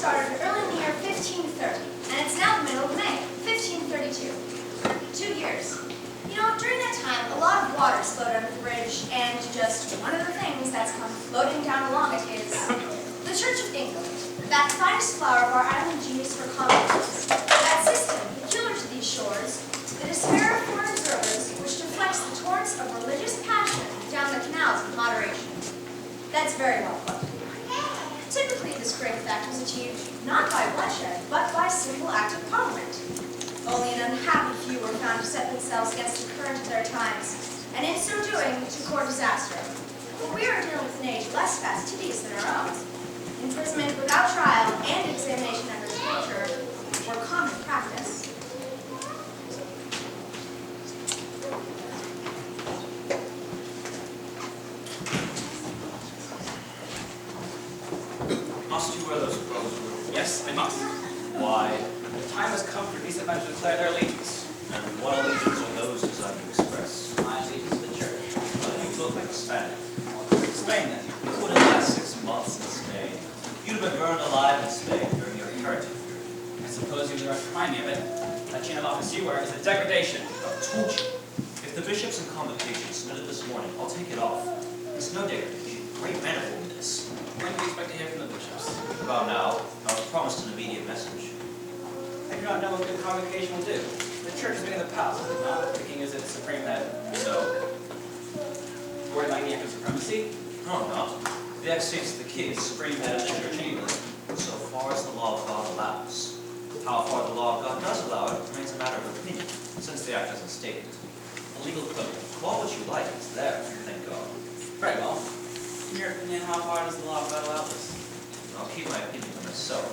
started early in the year 1530, and it's now the middle of May, 1532. 2 years. You know, during that time, a lot of water's flowed under the bridge, and just one of the things that's come floating down along it is the Church of England, that finest flower of our island genius for commonplace. That system, peculiar to these shores, the despair of foreign observers, which deflects the torrents of religious passion down the canals of moderation. That's very well put. Typically, this great effect was achieved not by bloodshed, but by simple act of parliament. Only an unhappy few were found to set themselves against the current of their times, and in so doing, to court disaster. But we are dealing with an age less fastidious than our own. Imprisonment without trial and examination under torture were common practice. Must you wear those clothes? Yes, I must. Why? The time has come for these men to declare their allegiance. And what allegiance are those designed to express? My allegiance to the church. Well, you look like a Spaniard. Spain, then. You would have last 6 months in Spain. You'd have been burned alive in Spain during your Harrington period. I suppose you would remind me of it. That chain of office you wear is a degradation. I've told you. If the bishops in convocation submitted this morning, I'll take it off. It's no degradation. Great men have told this. When do you expect to hear from the bishops? About now, I was promised an immediate message. I do not know what good convocation will do. The church is making the palace, is it not? The king is its supreme head. So, worried about Anglican supremacy? No, I'm not. The ex-saint's the king, supreme head of the Church of England, so far as the law of God allows. How far the law of God does allow it remains a matter of opinion, since the act doesn't state it. A legal code, call what you like, it's there, thank God. Very well. In your opinion, how far does the law of God allow this? I'll keep my opinion to myself.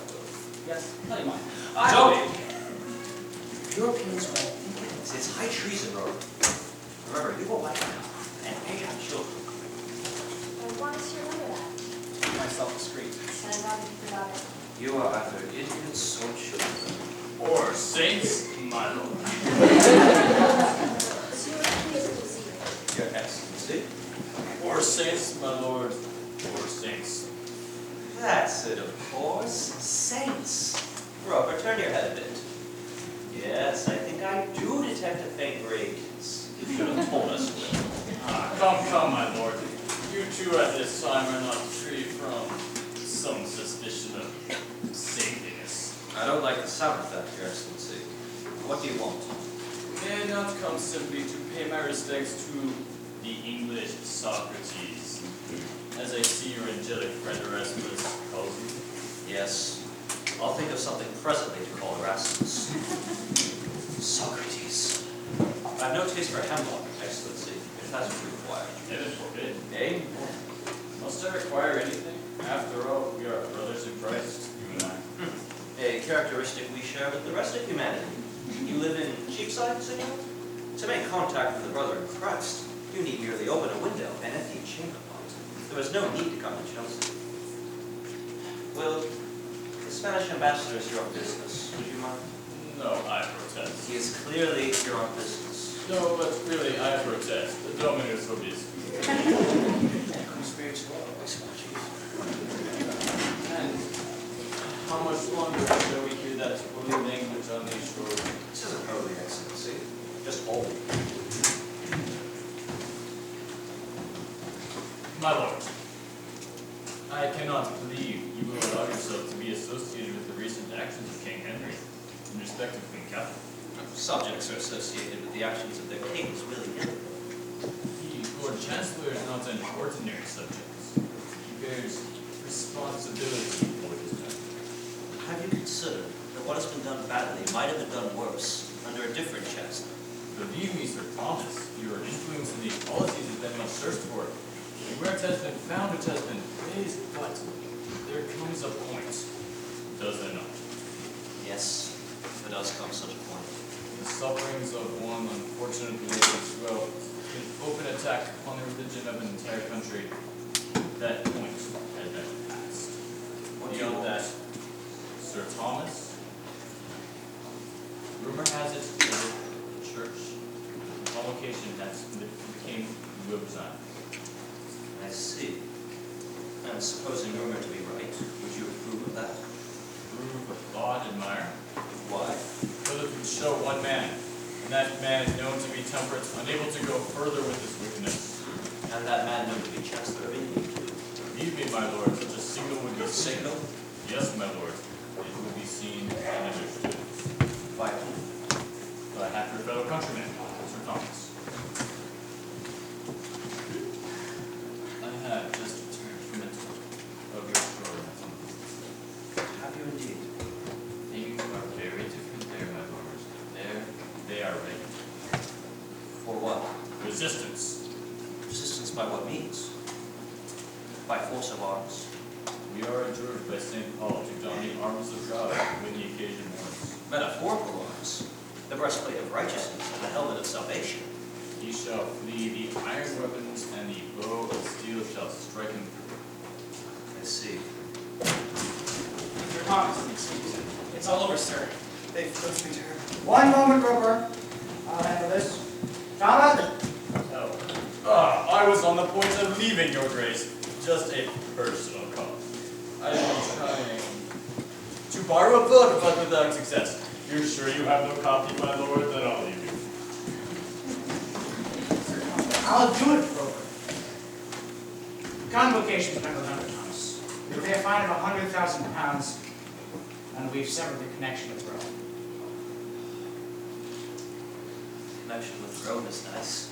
Yes, tell you mine. Don't! Your opinion's what I think it is. It's high treason, Rory. Remember, you will wife now, and may have children. I want us to remember that. Keep myself discreet. And I'm happy you forgot it. You are either idiots or children. Or saints, my lord. Stuart, please proceed. Your Excellency. Or saints, my lord. Or saints. That's it, of course. Saints. Roper, turn your head a bit. Yes, I think I do detect a faint radiance. You should have told us, Will. Come, my lord. You too at this time are not free from some suspicion of saintliness. I don't like the sound of that, Your Excellency. What do you want? May I not come simply to pay my respects to the English Socrates, as I see your angelic friend Erasmus calls you? Yes. I'll think of something presently to call Erasmus. Socrates. I have no taste for hemlock, Excellency, if that's what you require. Heaven forbid. Eh? Must I require anything? After all, we are brothers in Christ, you and I. A characteristic we share with the rest of humanity. You live in Cheapside, Senor? To make contact with the brother in Christ, you need merely open a window and empty a chamber pot. There is no need to come to Chelsea. Well, the Spanish ambassador is your business. Would you mind? No, I protest. He is clearly your business. No, but really, I protest. The Dominus Vobiscum. And how much longer shall we hear that holy language on these shores? This isn't holy, Excellency. Just holy. My lord, I cannot believe you will allow yourself to be associated with the recent actions of King Henry in respect of Queen Kathryn. Subjects are associated with the actions of their kings willy-nilly. The Lord Chancellor is not an ordinary subject. He bears responsibility for his done. Have you considered that what has been done badly might have been done worse under a different chancellor? Believe me, Sir Thomas, your influence in these policies has been much searched for. And where it has been found, it has been praised, but there comes a point, does there not? Yes, there does come such a point. The sufferings of one unfortunate lady as well, an open attack upon the religion of an entire country, that point has been passed. What do you Beyond want? that, Sir Thomas, rumor has it that the church, the convocation that became will resign. I see. And supposing rumor to be right, would you approve of that? intemperate, unable to go further with his wickedness. And that man known to be Chancellor of England. Believe me, my lord, such a signal would be Signal? Yes, my lord. It would be seen and understood. By whom? By half your fellow countrymen, Sir Thomas. I have just returned from a tour of your story. Have you indeed? Things are very different there, my lord. There, they are ready. For what? Resistance. Resistance by what means? By force of arms? We are adjured by St. Paul to don the arms of God when the occasion warrants. Metaphorical arms. The breastplate of righteousness and the helmet of salvation. He shall flee, the iron weapons and the bow of steel shall strike him through. I see. Your comments, excuse me. It's all over, sir. They've pushed me to her. One moment, Roper. I'll handle this. Thomas? I was on the point of leaving, your grace. Just a personal call. I've been trying to borrow a book, but without success. You're sure you have no copy, my lord? Then I'll leave you. I'll do it, Roper. Convocation's been done, Thomas. We pay a fine of £100,000, and we've severed the connection with Rome. Connection with Rome is nice.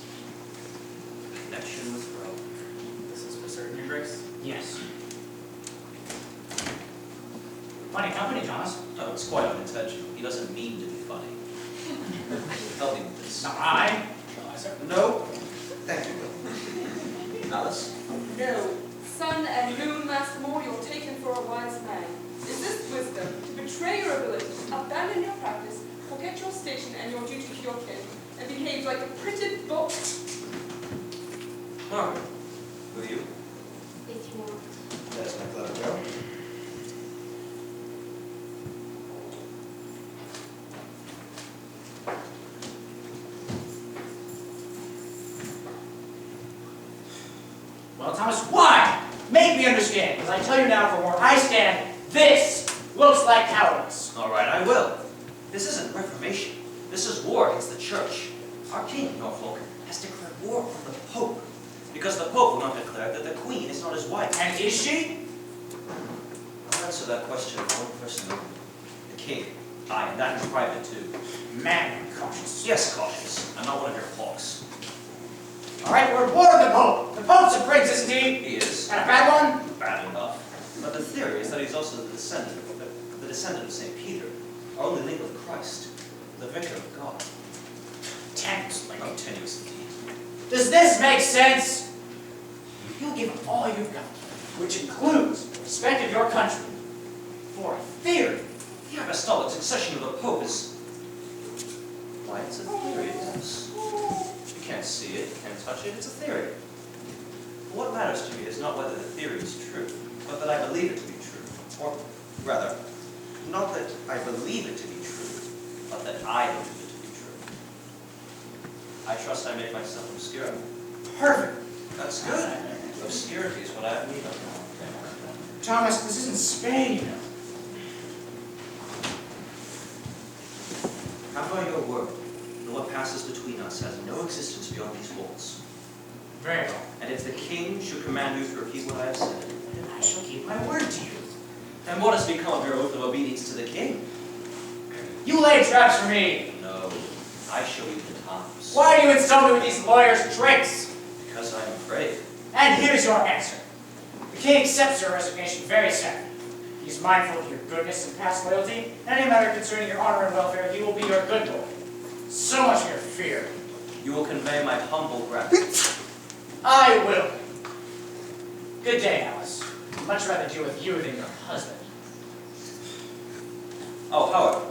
Connection with Rome. This is for certain, your grace? Yes. Funny company, Thomas. No, it's quite unintentional. He doesn't mean to be funny. Help me with this. Not I. No, sir. No. Thank you, Alice. No, sun and moon master Moreau taken for a wise man. Is this wisdom, to betray your ability, abandon your practice, forget your station and your duty to your kin, and behave like a printed book? Margaret, will you? If you want. That's my clever girl. Well, Thomas, why? Make me understand, because I tell you now, from where I stand, this looks like cowardice. All right, I will. This isn't Reformation. This is war against the Church. Our king, Norfolk, has declared war on the Pope. Because the Pope will not declare that the Queen is not his wife. And is she? I'll answer that question with one person only. The king. Aye, and that in private too. Man, be cautious. Yes, cautious. I'm not one of your hawks. All right, we're at war with the Pope. The Pope's a Briggs, isn't he? He is. And a bad one? Bad enough. But the theory is that he's also the descendant of St. Peter, our only link with Christ, the vicar of God. Tenuous, like. Oh, tenuous indeed. Does this make sense? You'll give up all you've got, which includes the respect of your country, for a theory. The apostolic succession of the Pope is... Why, it's a theory, yes. You can't see it, you can't touch it, it's a theory. But what matters to me is not whether the theory is true, but that I believe it to be true. Or, rather, not that I believe it to be true, but that I believe it to be true. I trust I make myself obscure. Perfect. That's good. Obscurity is what I need. Thomas, this isn't Spain. Have I your word that what passes between us has no existence beyond these walls? Very well. And if the king should command you to repeat what I have said, Then I shall keep my word to you. then what has become of your oath of obedience to the king? You laid traps for me. No, I show you the times. Why do you insult me with these lawyers' tricks? Because I am afraid. And here's your answer. The king accepts your resignation very sadly. He's mindful of your goodness and past loyalty, and any matter concerning your honor and welfare, he will be your good boy. So much for your fear. You will convey my humble gratitude. I will. Good day, Alice. I'd much rather deal with you than your husband. Oh, however,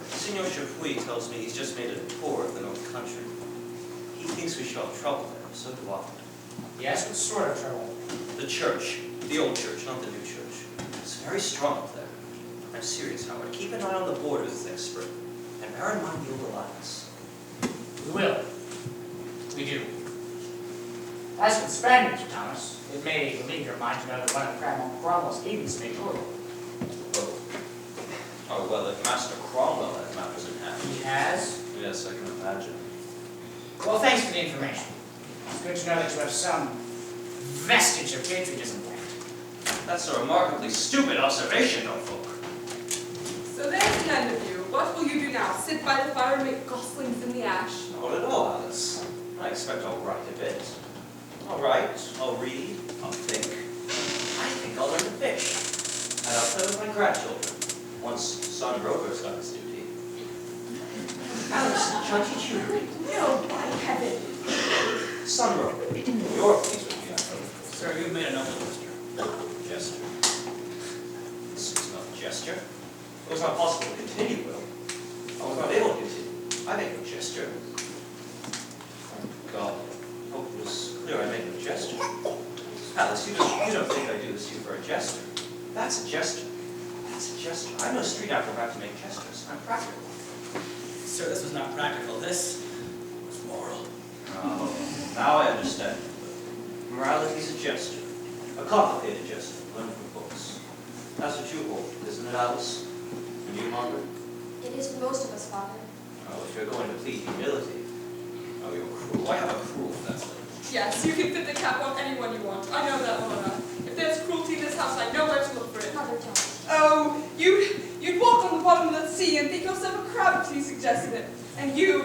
Signor Chapuis tells me he's just made a tour of the North Country. He thinks we shall have trouble there, so do I. Yes, what sort of trouble? The church, the old church, not the new church. It's very strong up there. I'm serious, Howard. Keep an eye on the borders as expert, and bear in mind the old alliance. We will. We do. As for the Spaniards, Thomas, it may relieve your mind to know that one of Cromwell's agents made tour. Oh, well, if Master Cromwell has matters in hand. He has? Yes, I can imagine. Well, thanks for the information. It's good to know that you have some vestige of patriotism left. That's a remarkably stupid observation, no folk. So there's an end of you. What will you do now? Sit by the fire and make goslings in the ash? Not at all, Alice. I expect I'll write a bit. I'll write, I'll read, I'll think. I think I'll learn to fish. And I'll play with my grandchildren, once son Rover's done his duty. Alice, shall I teach you to read? No, by heaven. Son Rover, you're pleased with me, I hope. Sir, you've made a noble Gesture. This is not a gesture. It was not possible to continue, Will. I was not able to continue. I made no gesture. God, I hope it was clear I made no gesture. Alice, you don't think I do this to you for a gesture. That's a gesture. That's a gesture. I'm no street acrobat to make gestures. I'm practical. Sir, this was not practical. This was moral. Oh, now I understand. Morality is a gesture. A complicated gesture, learned from books. That's what you hold, isn't it, Alice? And you, Margaret? It is for most of us, Father. Oh, if you're going to plead humility. Oh, you're cruel. I have a cruel translator. Yes, you can fit the cap on anyone you want. I know that well enough. If there's cruelty in this house, I know where to look for it. Mother, don't. Oh, you'd walk on the bottom of the sea and think yourself a crab until you suggested it. And you'd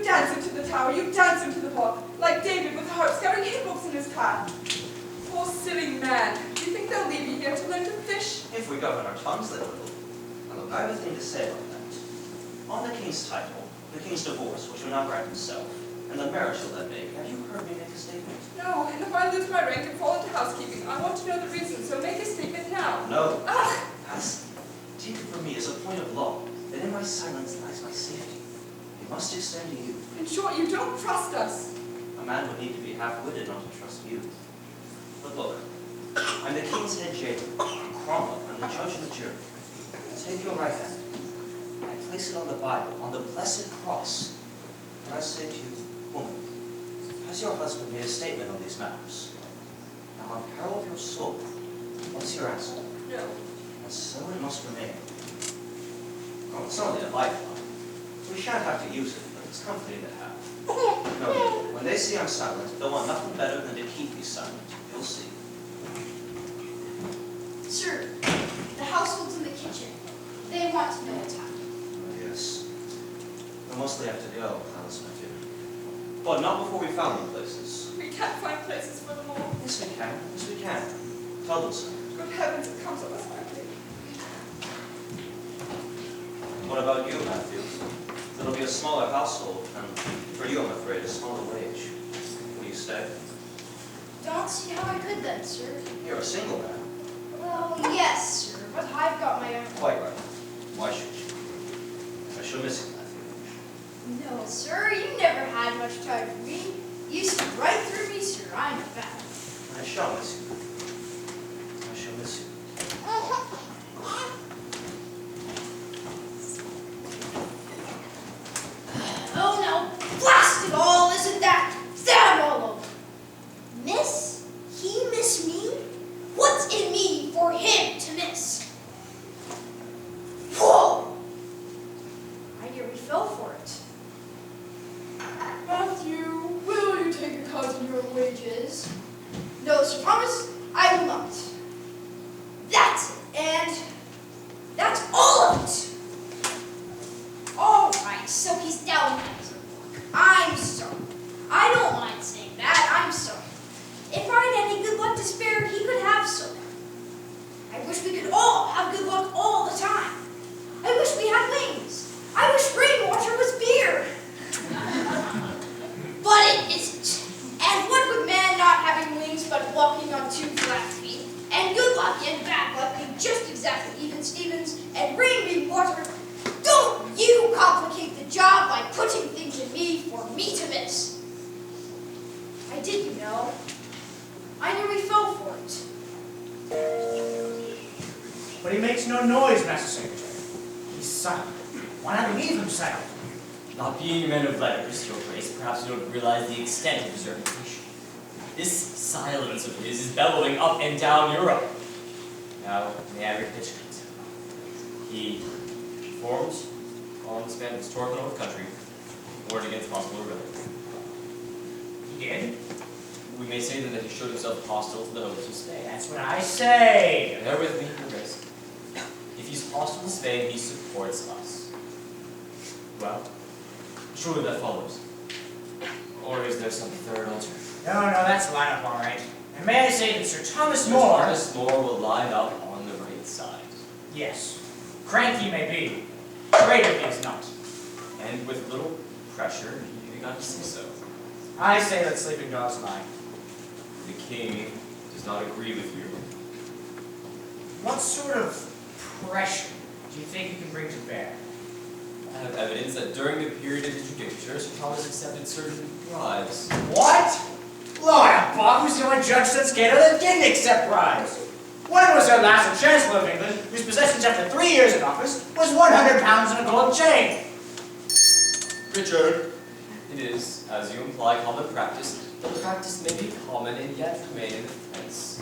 dance into the tower, you'd dance into the pot, like David with the harp scouring hymn books in his path. Poor silly man. Do you think they'll leave you here to learn to fish? If we govern our tongues, they will. Now look, I have a thing to say about that. On the king's title, the king's divorce, which will not grant himself, and the marriage he'll then make, have you heard me make a statement? No, and if I lose my rank and fall into housekeeping, I want to know the reason, so make a statement now. No. Ugh! As take it from me as a point of law, that in my silence lies my safety. It must extend to you. In short, you don't trust us. A man would need to be half-witted not to trust you. But look, I'm the king's head jailer, and Cromwell, I'm the judge of the jury. Take your right hand, and place it on the Bible, on the blessed cross. And I say to you, woman, has your husband made a statement on these matters? Now, on peril of your soul, what's your answer? No. And so it must remain. Oh, it's only a lifeline. We shan't have to use it, but it's comforting to have. No, when they see I'm silent, they'll want nothing better than to keep me silent. You'll see. Sir, the household's in the kitchen. They want to know what's happening. Oh, yes. We'll mostly have to go, Alice, my dear. But not before we found the places. We can't find places for them all. Yes, we can. Yes, we can. Tell them so. Good heavens, it comes up as quickly. What about you, Matthew? It'll be a smaller household, and for you, I'm afraid, a smaller wage. Will you stay? Don't see how I could then, sir. You're a single man. Well, yes, sir, but I've got my own. Quite right. Why should you? I shall miss you, Matthew. No, sir, you never had much time for me. You see right through me, sir. I'm a bad. I shall miss you. I shall miss you. Oh no, blast it all, isn't that all over? Miss? He miss me? What's in me for him to miss? Whoa! I nearly fell for it. Matthew, will you take a cut in your wages? No, Sir Thomas, I will not. That's it, and that's all of it. All right, so he's down as a book. I'm sorry. I don't mind saying that. I'm sorry. If I had any good luck to spare, he could have some. I wish we could all have good luck all the time. I wish we had wings. I wish rainwater was beer. But it isn't. And what with man not having wings but walking on 2 flat feet, and good luck and bad luck being just exactly even Stevens, and rain being water, don't you complicate the job by putting things in me for me to miss. I did, you know. I nearly fell for it. But he makes no noise, Master Secretary. He's silent. Why not leave him silent? Not being a man of letters, Your Grace, perhaps you don't realize the extent of his reputation. This silence of his is bellowing up and down Europe. Now, may I repitch it? He performs, on the span of historical North Country, warned against possible rebellion. He did? We may say then that he showed himself hostile to the hopes of Spain. That's what I say. Bear with me, Your Grace. If he's hostile to Spain, he supports us. Well, surely that follows. Or is there some third alternative? No, that's line up all right. And may I say that Sir Thomas Sir More... Thomas More will line up on the right side. Yes. Cranky may be. Traitor he is not. And with little pressure, he got to say so. I say let sleeping dogs lie. The king does not agree with you. What sort of pressure do you think you can bring to bear? I have evidence that during the period of his judicature, Sir Thomas accepted certain bribes. What? Lord above, who's the only judge since Cato that didn't accept bribes? When was our last Chancellor of England, whose possessions after 3 years in office was 100 pounds and a gold chain? Richard. It is, as you imply, common practice, but the practice may be common and yet remain an offense.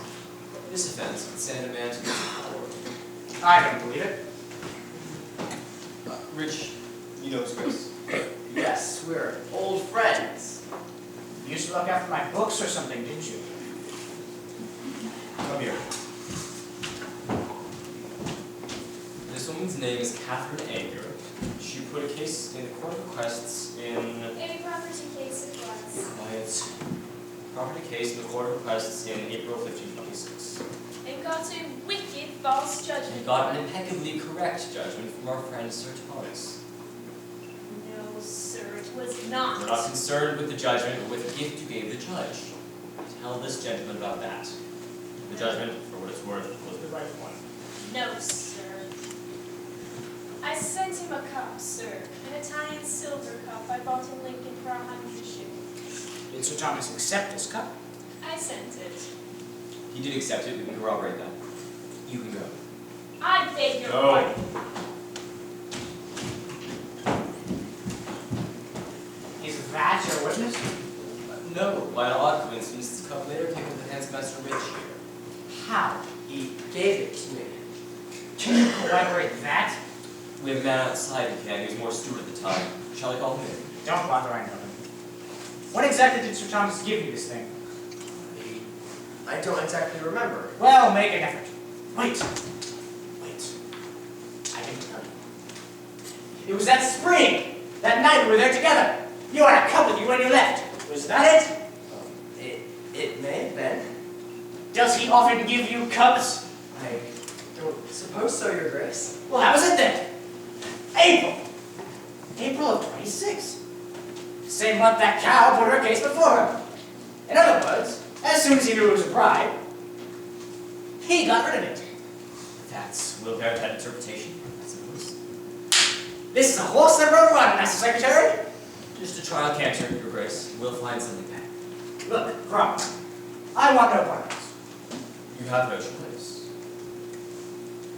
This offense would send a man to court. I don't believe it. Rich, you know his grace. Yes, we're old friends. You used to look after my books or something, didn't you? Come here. This woman's name is Kathryn. She put a case in the Court of Requests in... A property case it was. Quiet. Property case in the Court of Requests in April 1526. And got a wicked false judgment. And got an impeccably correct judgment from our friend Sir Thomas. No, sir, it was not. We're not concerned with the judgment, but with the gift you gave the judge. Tell this gentleman about that. The judgment, for what it's worth, was the right one. No, sir. I sent him a cup, sir. An Italian silver cup I bought in Lincoln for 100 shillings. Did Sir Thomas accept this cup? I sent it. He did accept it. We can corroborate that. You can go. I beg your Go. pardon. Is that your witness? No. By an odd coincidence, this cup later came with the hands of Master Riccio. How? He gave it to me. Can you corroborate that? We have a man outside who can. He was more Stuart at the time. Shall I call him in? Don't bother, I know him. When exactly did Sir Thomas give you this thing? I don't exactly remember. Well, make an effort. Wait. I can tell you. It was that spring! That night we were there together! You had a cup with you when you left. Was that it? It may have been. Does he often give you cups? I don't suppose so, Your Grace. Well, how was it then? April of 26. Same month that cow put her case before him. In other words, as soon as he knew it was a bribe, he got rid of it. Will bear that interpretation, I suppose. This is a horse that rode run, Master Secretary. Just a trial canter, Your Grace. We'll find something back. Look, Crumb, I want no part of this. You have no choice.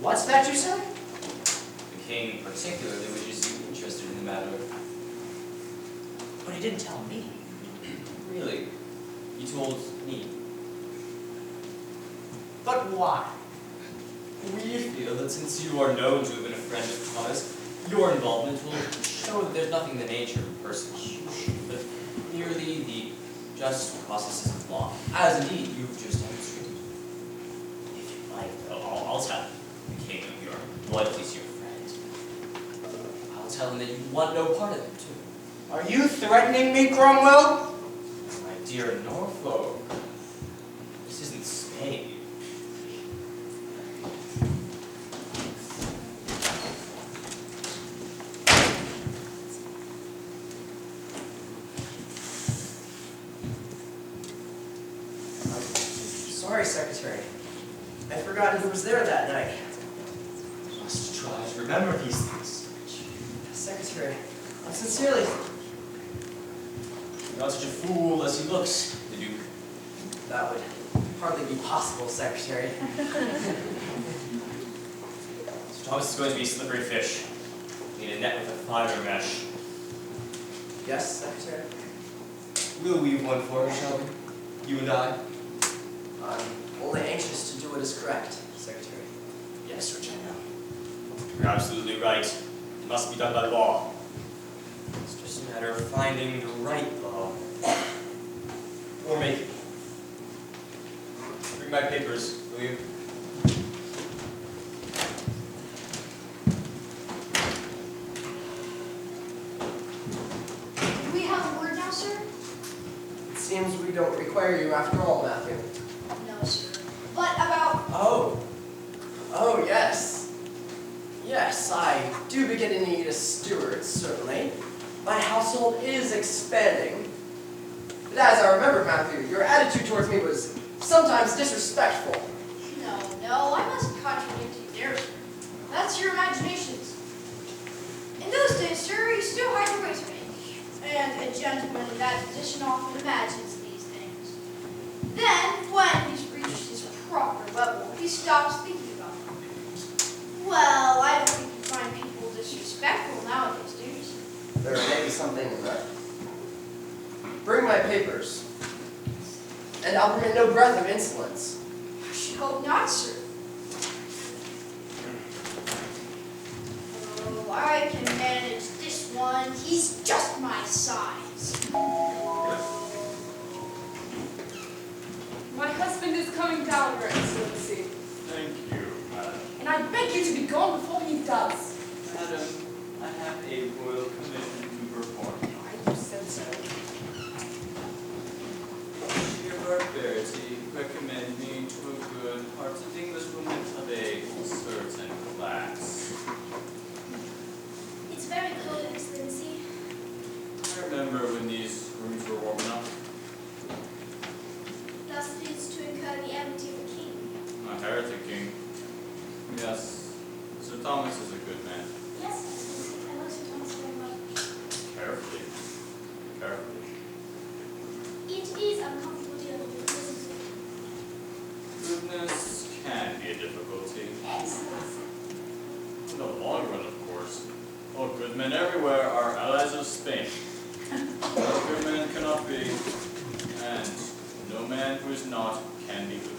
What's that you say? The king particularly wishes you interested in the matter. But he didn't tell me. Really? You told me. But why? We feel that since you are known to have been a friend of Thomas, your involvement will show that there's nothing in the nature of persecution, but merely the just processes of law, as indeed you've just demonstrated. If you like, I'll tell the king of your loyalty to your friend. I'll tell him that you want no part of it, too. Are you threatening me, Cromwell? My dear Norfolk, this isn't Spain. Sorry, Secretary. I'd forgotten who was there that night. You must try to remember these things. Secretary, sincerely. You're not such a fool as he looks, the Duke. That would hardly be possible, Secretary. Sir Thomas is going to be a slippery fish. We need a net with a finer mesh. Yes, Secretary. We'll weave one for her, shall we? You and I? I'm only anxious to do what is correct, Secretary. Yes, Rich, I know. You're absolutely right. You must be done by law. It's just a matter of finding the right law. Or making it. Bring my papers, will you? Do we have a word now, sir? It seems we don't require you after all, Matthew. No, sir. But about... Oh, yes. Yes, I do begin to need a steward, certainly. My household is expanding. But as I remember, Matthew, your attitude towards me was sometimes disrespectful. No, I must contradict you there, sir. That's your imaginations. In those days, sir, you still hide your way to me. And a gentleman in that position often imagines these things. Then, when he's reached his proper level, he stops thinking about them. Well, I don't think you find people disrespectful nowadays, do you, sir? There may be something in that. Bring my papers, and I'll permit no breath of insolence. I should hope not, sir. Oh, I can manage this one. He's just my size. My husband is coming down, Your Excellency. Thank you, madam. And I beg you to be gone before he does. Madam, I have a royal commission to perform. I you said so. Your barbarity recommend me to a good-hearted Englishwoman of a certain class. It's very cold, Excellency. I remember when these rooms were warm enough. Thus leads to incur the enmity of the king. A heretic king. Yes, Sir Thomas is a good man. Yes, Excellency. I love Sir Thomas very much. Carefully. Carefully. It is uncomfortable dealing with business. Goodness can be a difficulty. Excellency. In the long run, of course. All good men everywhere are allies of Spain. No good man cannot be, and no man who is not can be good.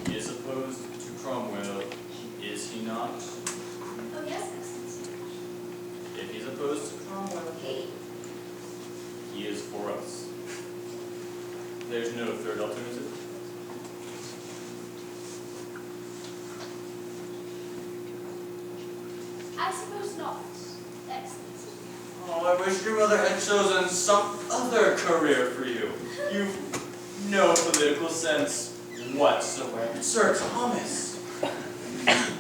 He is opposed to Cromwell, is he not? Oh, yes, Excellency. If he's opposed to Cromwell, he is for us. There's no third alternative. I suppose not, Excellency. Oh, I wish your mother had chosen some other career for you. You've no political sense whatsoever. Sir Thomas!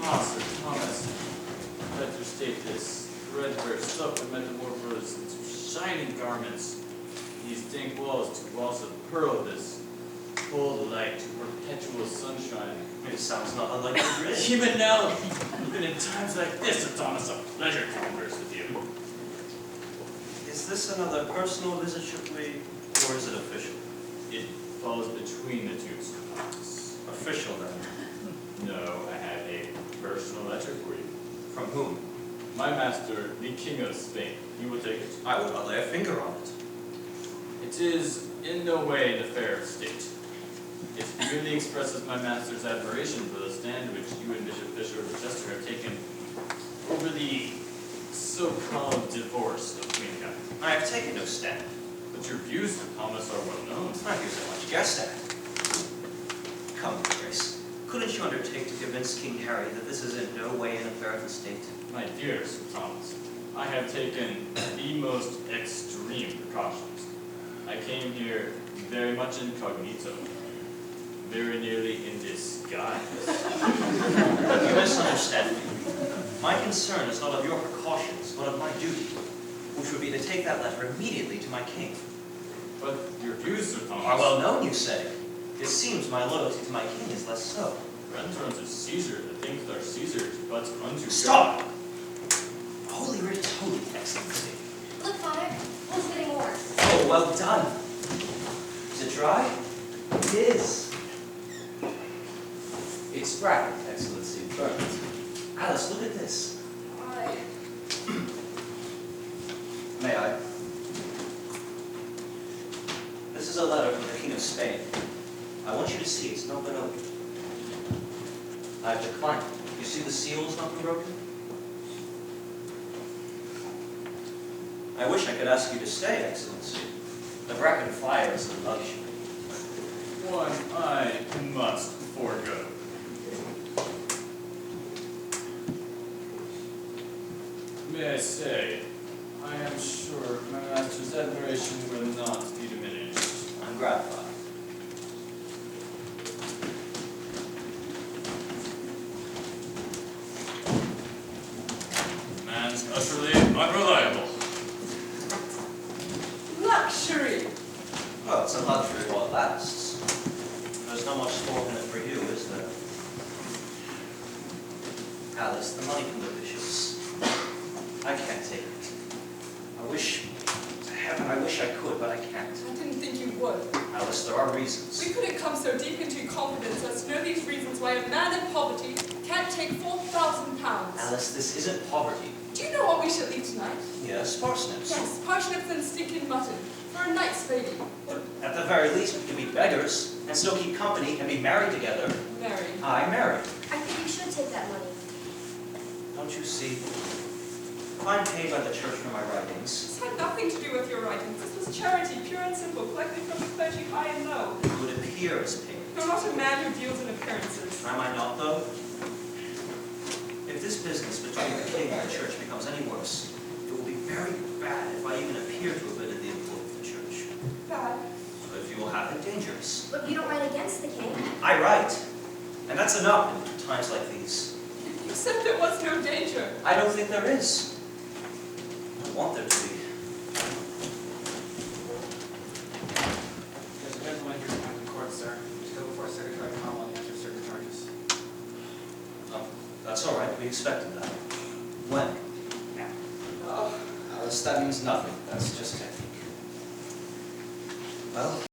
Ah, Sir Thomas. Better state this threadbare stuff that metamorphosed into shining garments. These dank walls to walls of pearl, this cold light to perpetual sunshine. It sounds not unlike your dream. Even now, even in times like this, Sir Thomas, a pleasure to converse with you. Is this another personal visit, should we, or is it official? It falls between the two, Sir Thomas. Official, then. No, I have a personal letter for you. From whom? My master, the King of Spain. You will take it. I will not lay a finger on it. It is in no way an affair of state. It merely expresses my master's admiration for the stand which you and Bishop Fisher of Chester have taken over the so-called divorce of Queen Kathryn. I have taken no stand. But your views, Sir Thomas, are well known. My views are much guessed at. Come, Grace. Couldn't you undertake to convince King Harry that this is in no way an affair of the state? My dear Sir Thomas, I have taken the most extreme precautions. I came here very much incognito, very nearly in disguise. You misunderstand me. My concern is not of your precautions, but of my duty, which would be to take that letter immediately to my king. But your views, Sir Thomas, Are well known, you say. It seems my loyalty to my king is less so. friends unto Caesar, the things that are Caesar's, but unto Stop! Holy writ is holy, Excellency. Look, Father, one's getting warm. Oh, well done. Is it dry? It is. It's dry, Excellency. Burnt. Alice, look at this. May I? This is a letter from the King of Spain. I want you to see it's not been opened. I've declined it. You see the seal has not been broken? I wish I could ask you to stay, Excellency. The Bracken fire is a luxury. One I must forego. May I say, I am sure my master's admiration will not be diminished. I'm gratified. Man's utterly unreliable. Luxury! Well, it's a luxury while it lasts. There's not much smoke in it for you, is there? Alice, the money from the bishops. I can't take it. I wish, to heaven, I wish I could, but I can't. I didn't think you would. Alice, there are reasons. We couldn't come so deep into your confidence as to know these reasons why a man in poverty can't take £4,000. Alice, this isn't poverty. Do you know what we shall eat tonight? Yes, parsnips. Yes, parsnips and stinking mutton. For a night's lady. But at the very least, we can be beggars and still keep company and be married together. Mary. I married. I think you should take that money. Don't you see? I'm paid by the church for my writings. This had nothing to do with your writings. This was charity, pure and simple, collected from the clergy high and low. It would appear as paid. You're not a man who deals in appearances. Am I not, though? If this business between the king and the church becomes any worse, it will be very bad if I even appear to have been in the employ of the church. Bad. So if you will have it, dangerous. But you don't write against the king. I write. And that's enough in times like these. You said there was no danger. I don't think there is. I want there to be. There's a gentleman here to the court, sir. Just go before Secretary Coble and answer certain charges. Oh, that's all right. We expected that. When? Now. Oh, Alice, that means nothing. That's just technique. Well,